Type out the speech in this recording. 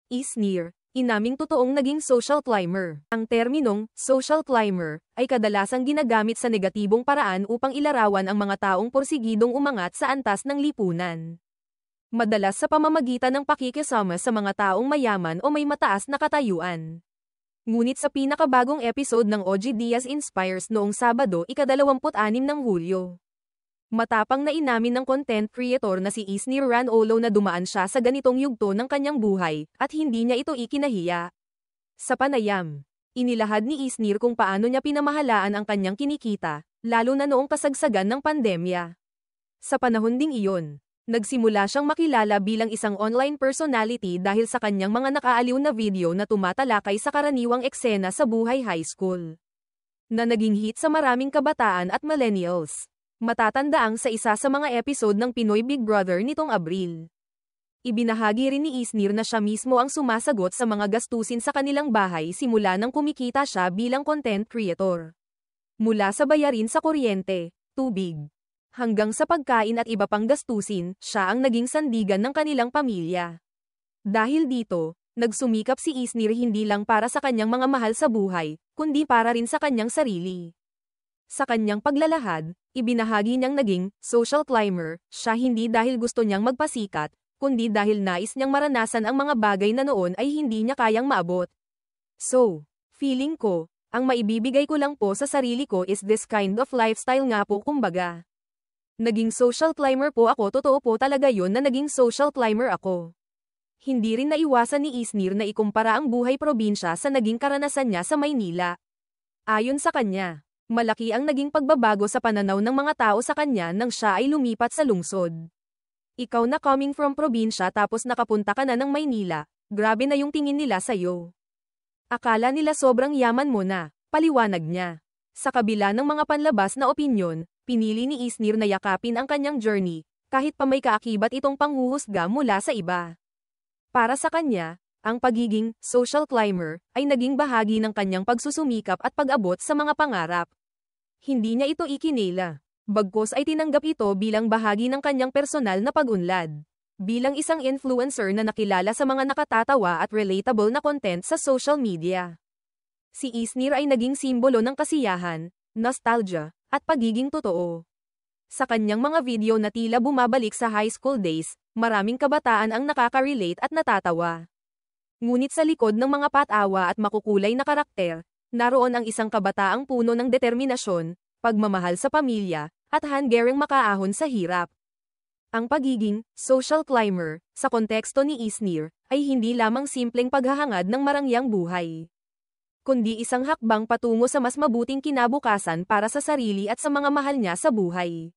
Isnir, inaming totoong naging social climber. Ang terminong social climber ay kadalasang ginagamit sa negatibong paraan upang ilarawan ang mga taong porsigidong umangat sa antas ng lipunan. Madalas sa pamamagitan ng pakikisama sa mga taong mayaman o may mataas na katayuan. Ngunit sa pinakabagong episode ng OG Diaz Inspires noong Sabado, ika-26 ng Hulyo, matapang na inamin ng content creator na si Isnir Ranolo na dumaan siya sa ganitong yugto ng kanyang buhay, at hindi niya ito ikinahiya. Sa panayam, inilahad ni Isnir kung paano niya pinamahalaan ang kanyang kinikita, lalo na noong kasagsagan ng pandemya. Sa panahon ding iyon, nagsimula siyang makilala bilang isang online personality dahil sa kanyang mga nakaaliw na video na tumatalakay sa karaniwang eksena sa buhay high school, na naging hit sa maraming kabataan at millennials. Matatandaang sa isa sa mga episode ng Pinoy Big Brother nitong Abril. Ibinahagi rin ni Isnir na siya mismo ang sumasagot sa mga gastusin sa kanilang bahay simula nang kumikita siya bilang content creator. Mula sa bayarin sa kuryente, tubig, hanggang sa pagkain at iba pang gastusin, siya ang naging sandigan ng kanilang pamilya. Dahil dito, nagsumikap si Isnir hindi lang para sa kanyang mga mahal sa buhay, kundi para rin sa kanyang sarili. Sa kanyang paglalahad, ibinahagi niyang naging social climber siya hindi dahil gusto niyang magpasikat, kundi dahil nais niyang maranasan ang mga bagay na noon ay hindi niya kayang maabot. So, feeling ko, ang maibibigay ko lang po sa sarili ko is this kind of lifestyle nga po kumbaga. Naging social climber po ako, totoo po talaga yun na naging social climber ako. Hindi rin naiwasan ni Isnir na ikumpara ang buhay probinsya sa naging karanasan niya sa Maynila. Ayon sa kanya, malaki ang naging pagbabago sa pananaw ng mga tao sa kanya nang siya ay lumipat sa lungsod. Ikaw na coming from probinsya tapos nakapunta ka na ng Maynila, grabe na yung tingin nila sa'yo. Akala nila sobrang yaman mo na, paliwanag niya. Sa kabila ng mga panlabas na opinyon, pinili ni Isnir na yakapin ang kanyang journey, kahit pa may kaakibat itong panghuhusga mula sa iba. Para sa kanya, ang pagiging social climber ay naging bahagi ng kanyang pagsusumikap at pag-abot sa mga pangarap. Hindi niya ito ikinila, bagkus ay tinanggap ito bilang bahagi ng kanyang personal na pag-unlad. Bilang isang influencer na nakilala sa mga nakatatawa at relatable na content sa social media, si Isnir ay naging simbolo ng kasiyahan, nostalgia, at pagiging totoo. Sa kanyang mga video na tila bumabalik sa high school days, maraming kabataan ang nakaka-relate at natatawa. Ngunit sa likod ng mga patawa at makukulay na karakter, naroon ang isang kabataang puno ng determinasyon, pagmamahal sa pamilya, at hanggaring makaahon sa hirap. Ang pagiging social climber, sa konteksto ni Isnir, ay hindi lamang simpleng paghahangad ng marangyang buhay, kundi isang hakbang patungo sa mas mabuting kinabukasan para sa sarili at sa mga mahal niya sa buhay.